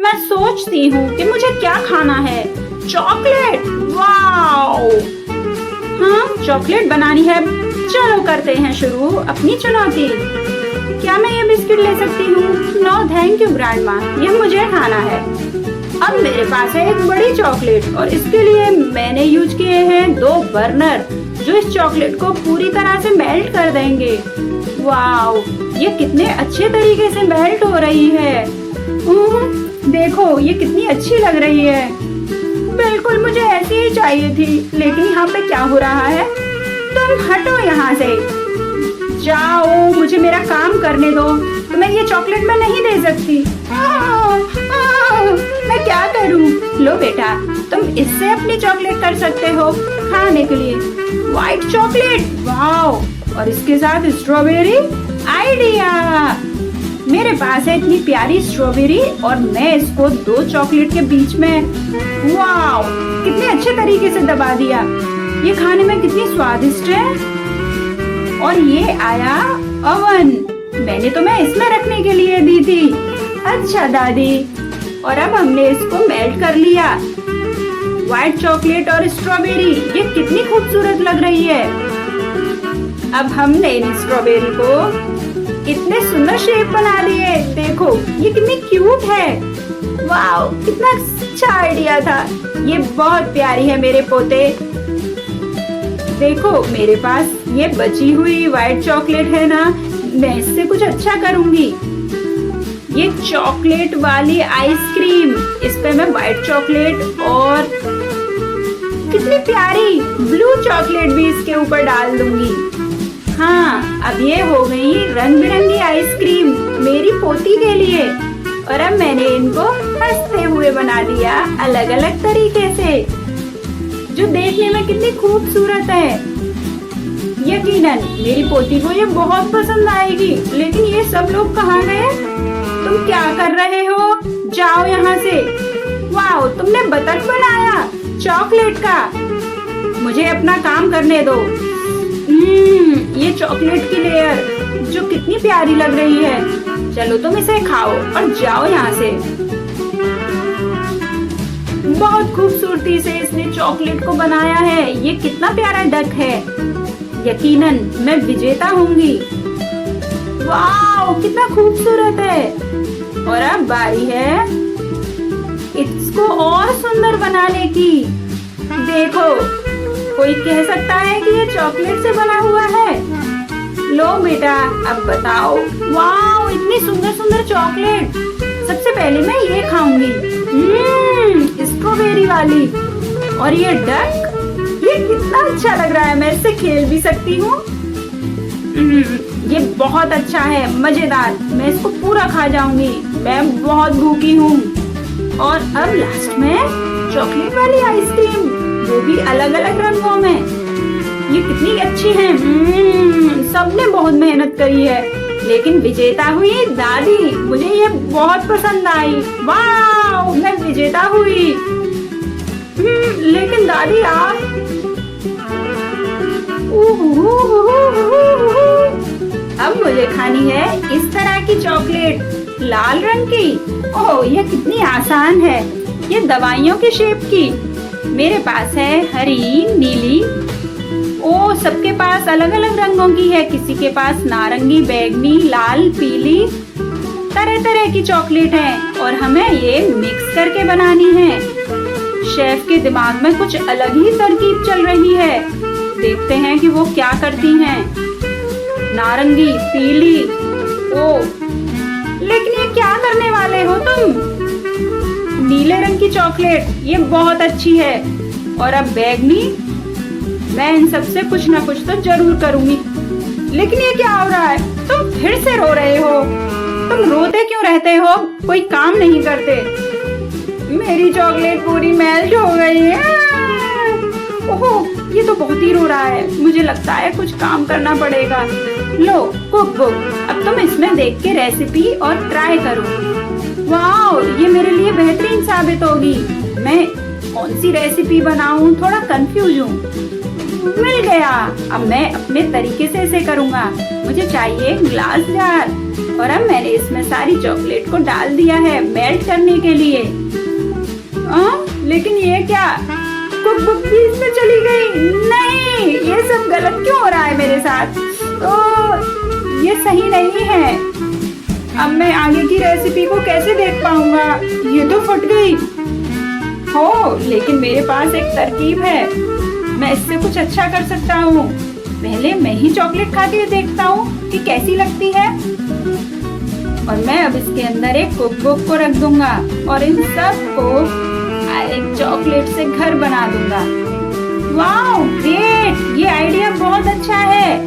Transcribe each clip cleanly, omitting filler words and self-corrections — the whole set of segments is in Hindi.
मैं सोचती हूँ कि मुझे क्या खाना है। Chocolate, wow! हाँ, चॉकलेट बनानी है। चलो करते हैं शुरू अपनी चुनौती। क्या मैं ये बिस्किट ले सकती हूँ? नो थैंक यू ग्रैंडमा, ये मुझे खाना है। अब मेरे पास है एक बड़ी चॉकलेट और इसके लिए मैंने यूज किए हैं 2 बर्नर जो इस चॉकलेट को पूरी तरह से मेल्ट कर देंगे। वाओ, ये कितने अच्छे तरीके से मेल्ट हो रही है। देखो ये कितनी अच्छी लग रही है। बिल्कुल मुझे ऐसी ही चाहिए थी, लेकिन यहाँ पे क्या हो रहा है? तुम हटो यहाँ से, जाओ, मुझे मेरा काम करने दो। तुम्हें ये चॉकलेट मैं नहीं दे सकती। मैं क्या करूँ? लो बेटा, तुम इससे अपनी चॉकलेट कर सकते हो खाने के लिए। White chocolate, wow! और इसके साथ स्ट्रॉबेरी। आइडिया! मेरे पास है इतनी प्यारी स्ट्रॉबेरी और मैं इसको 2 चॉकलेट के बीच में, वाओ, कितने अच्छे तरीके से दबा दिया। ये खाने में कितनी स्वादिष्ट है। और ये आया ओवन, मैंने तुम्हें इसमें रखने के लिए दी थी। अच्छा दादी, और अब हमने इसको मेल्ट कर लिया। व्हाइट चॉकलेट और स्ट्रॉबेरी, ये कितनी खूबसूरत लग रही है। अब हमने इन स्ट्रॉबेरी को इतने सुंदर शेप बना दिए। देखो ये कितनी क्यूट है। वाओ, कितना अच्छा आइडिया था। ये बहुत प्यारी है मेरे पोते। देखो मेरे पास ये बची हुई व्हाइट चॉकलेट है ना, मैं इससे कुछ अच्छा करूंगी। ये चॉकलेट वाली आइसक्रीम, इस पे मैं व्हाइट चॉकलेट और कितनी प्यारी ब्लू चॉकलेट भी इसके ऊपर डाल दूंगी। हाँ, अब ये हो गई रंग बिरंगी आइसक्रीम मेरी पोती के लिए। और अब मैंने इनको हंसते हुए बना दिया अलग अलग तरीके से, जो देखने में कितनी खूबसूरत है। यकीनन मेरी पोती को ये बहुत पसंद आएगी। लेकिन ये सब लोग कहाँ गए? तुम क्या कर रहे हो? जाओ यहाँ से। वाओ, तुमने बतख बनाया चॉकलेट का। मुझे अपना काम करने दो। ये चॉकलेट की लेयर जो कितनी प्यारी लग रही है। चलो तुम इसे खाओ और जाओ यहाँ से। बहुत खूबसूरती से इसने चॉकलेट को बनाया है। ये कितना प्यारा डक है। यकीनन मैं विजेता होंगी। वाओ, कितना खूबसूरत है। और अब बारी है इसको और सुंदर बनाने की। देखो, कोई कह सकता है कि ये चॉकलेट से बना हुआ है। लो बेटा, अब बताओ। वाओ, इतनी सुंदर सुंदर चॉकलेट। सबसे पहले मैं ये खाऊंगी, स्ट्रॉबेरी वाली। और ये डक, ये कितना अच्छा लग रहा है। मैं इससे खेल भी सकती हूँ। ये बहुत अच्छा है, मजेदार। मैं इसको पूरा खा जाऊंगी। मैं बहुत भूखी हूँ। और अब लास्ट में चॉकलेट वाली आइसक्रीम, वो भी अलग अलग रंगों में। ये कितनी अच्छी है। सबने बहुत मेहनत करी है, लेकिन विजेता हुई दादी। मुझे ये बहुत पसंद आई। वाह, मैं विजेता हुई। लेकिन दादी आप, अब मुझे खानी है इस तरह की चॉकलेट, लाल रंग की। ओह, ये कितनी आसान है। ये दवाइयों की शेप की। मेरे पास है हरी, नीली। ओ, सबके पास अलग अलग रंगों की है। किसी के पास नारंगी, बैंगनी, लाल, पीली, तरह तरह की चॉकलेट है। और हमें ये मिक्स करके बनानी है। शेफ के दिमाग में कुछ अलग ही तरकीब चल रही है। देखते हैं कि वो क्या करती हैं। नारंगी, पीली। ओ, लेकिन ये क्या करने वाले हो तुम? नीले रंग की चॉकलेट, ये बहुत अच्छी है। और अब बैंगनी, मैं इन सब से कुछ ना कुछ तो जरूर करूंगी। लेकिन ये क्या हो रहा है? तुम फिर से रो रहे हो। तुम रोते क्यों रहते हो? कोई काम नहीं करते। मेरी चॉकलेट पूरी मेल्ट हो गई है। ओहो, ये तो बहुत ही रो रहा है। मुझे लगता है कुछ काम करना पड़ेगा। लो कुक बुक, अब तुम इसमें देख के रेसिपी और ट्राई करो। वाओ, ये मेरे लिए बेहतरीन साबित होगी। मैं कौन सी रेसिपी बनाऊं? थोड़ा कंफ्यूज हूँ। मिल गया। अब मैं अपने तरीके से इसे करूँगा। मुझे चाहिए ग्लास जार और अब मैंने इसमें सारी चॉकलेट को डाल दिया है मेल्ट करने के लिए। लेकिन ये क्या, कुकबुक भी इसमें चली गई। नहीं, ये सब गलत क्यों हो रहा है मेरे साथ? तो ये सही नहीं है। अब मैं आगे की रेसिपी को कैसे देख पाऊंगा? ये तो फट गई। हो, लेकिन मेरे पास एक तरकीब है। मैं इससे कुछ अच्छा कर सकता हूँ। पहले मैं ही चॉकलेट खा के देखता हूँ कि कैसी लगती है। और मैं अब इसके अंदर एक कुकबुक को रख दूंगा और इन सब को एक चॉकलेट से घर बना दूंगा। वाओ ग्रेट, ये आइडिया बहुत अच्छा है।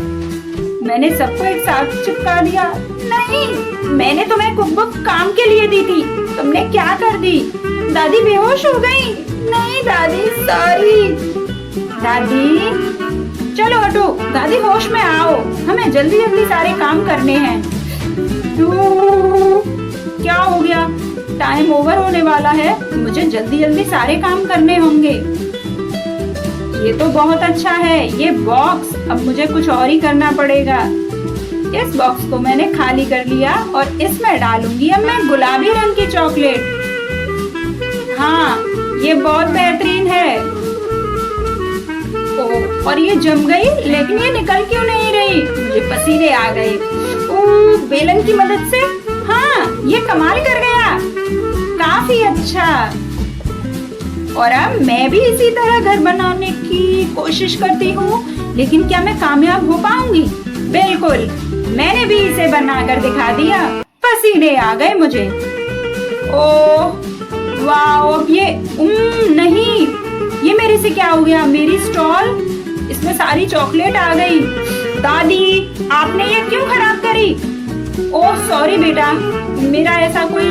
मैंने सबको एक साथ चिपका दिया। नहीं, मैंने तुम्हें कुकबुक काम के लिए दी थी, तुमने क्या कर दी? दादी बेहोश हो गई। नहीं दादी, सॉरी। दादी चलो हटो, दादी होश में आओ, हमें जल्दी जल्दी सारे काम करने हैं। क्या हो गया? टाइम ओवर होने वाला है, मुझे जल्दी जल्दी सारे काम करने होंगे। ये तो बहुत अच्छा है ये बॉक्स। अब मुझे कुछ और ही करना पड़ेगा। इस बॉक्स को मैंने खाली कर लिया और इसमें डालूंगी अब मैं गुलाबी रंग की चॉकलेट। हाँ, ये बहुत बेहतरीन है। और ये जम गई, लेकिन ये निकल क्यों नहीं रही? मुझे पसीने आ गए। बेलन की मदद से, हाँ, ये कमाल कर गया। काफी अच्छा। और अब मैं भी इसी तरह घर बनाने की कोशिश करती हूँ, लेकिन क्या मैं कामयाब हो पाऊंगी? बिल्कुल, मैंने भी इसे बनाकर दिखा दिया। पसीने आ गए मुझे। ओह वाओ, अब ये नहीं, ये मेरे से क्या हो गया? मेरी स्टॉल, इसमें सारी चॉकलेट आ गई। दादी, आपने ये क्यों खराब करी? ओह सॉरी बेटा, मेरा ऐसा कोई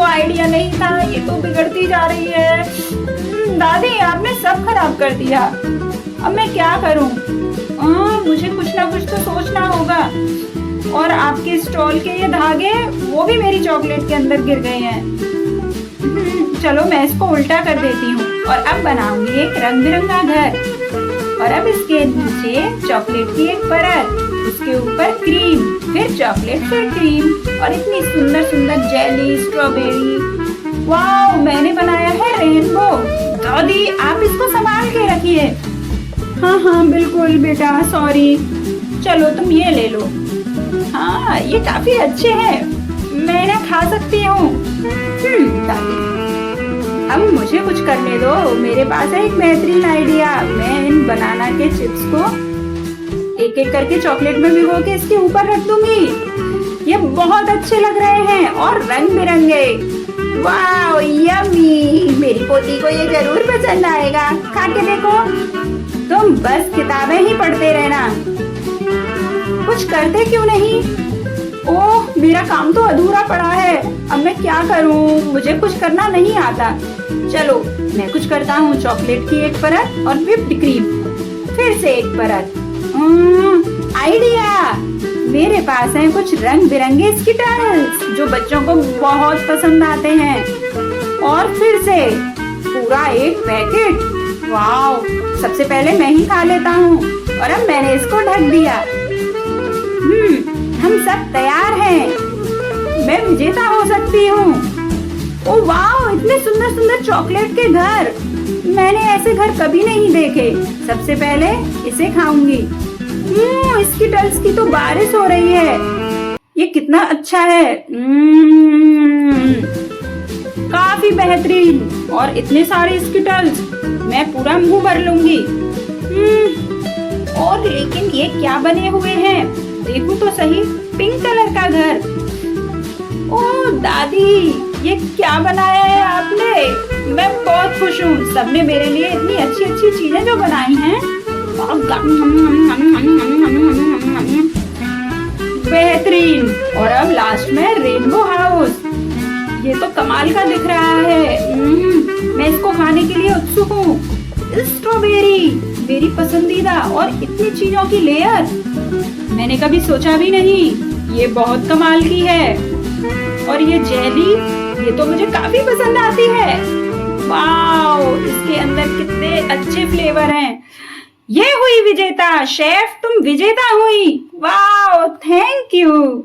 आइडिया नहीं था। ये तो बिगड़ती जा रही है। दादी, आपने सब खराब कर दिया। अब मैं क्या करूं? मुझे कुछ ना कुछ तो सोचना होगा। और आपके स्टॉल के ये धागे, वो भी मेरी चॉकलेट के अंदर गिर गए हैं। चलो मैं इसको उल्टा कर देती हूँ और अब बनाऊंगी एक रंग बिरंगा घर। और अब इसके नीचे चॉकलेट की एक परत, उसके ऊपर क्रीम, फिर चॉकलेट, फिर क्रीम और इतनी सुंदर सुंदर जेली, स्ट्रॉबेरी। वाओ, मैंने बनाया है रेनबो। दादी, आप इसको संभाल के रखिए। हाँ हाँ बिल्कुल बेटा, सॉरी। चलो तुम ये ले लो। हाँ, ये काफी अच्छे हैं, मैं इन्हें खा सकती हूँ। दादी, अब मुझे कुछ करने दो, मेरे पास है एक बेहतरीन आइडिया। मैं इन बनाना के चिप्स को एक एक करके चॉकलेट में भिगो के इसके ऊपर रख दूंगी। ये बहुत अच्छे लग रहे हैं और रंग बिरंगे। वाह यम्मी, मेरी पोती को ये जरूर पसंद आएगा। खा के देखो। तुम बस किताबें ही पढ़ते रहना, कुछ करते क्यों नहीं? ओह, मेरा काम तो अधूरा पड़ा है। अब मैं क्या करूं? मुझे कुछ करना नहीं आता। चलो मैं कुछ करता हूँ। चॉकलेट की एक परत और व्हिप्ड क्रीम, फिर से एक परत। आइडिया, मेरे पास है कुछ रंग बिरंगे स्किटल्स जो बच्चों को बहुत पसंद आते हैं। और फिर से पूरा एक पैकेट। वाओ, सबसे पहले मैं ही खा लेता हूँ और अब मैंने इसको ढक दिया। हम सब तैयार हैं, मैं विजेता हो सकती हूँ। ओ वाओ, इतने सुंदर सुंदर चॉकलेट के घर, मैंने ऐसे घर कभी नहीं देखे। सबसे पहले इसे खाऊंगी। स्किटल्स की तो बारिश हो रही है। ये कितना अच्छा है। काफी बेहतरीन। और इतने सारे स्किटल्स, मैं पूरा मुंह भर लूंगी। और लेकिन ये क्या बने हुए हैं? देखो तो सही, पिंक कलर का घर। ओह दादी, ये क्या बनाया है आपने? मैं बहुत खुश हूँ। सबने मेरे लिए इतनी अच्छी अच्छी चीजें जो बनाई हैं। बेहतरीन। और अब लास्ट में रेनबो हाउस, ये तो कमाल का दिख रहा है। मैं इसको खाने के लिए उत्सुक हूँ। स्ट्रॉबेरी, मेरी पसंदीदा, और इतनी चीजों की लेयर, मैंने कभी सोचा भी नहीं। ये बहुत कमाल की है। और ये जेली, ये तो मुझे काफी पसंद आती है। वाओ, इसके अंदर कितने अच्छे फ्लेवर हैं। ये हुई विजेता शेफ, तुम विजेता हुई। Wow, thank you.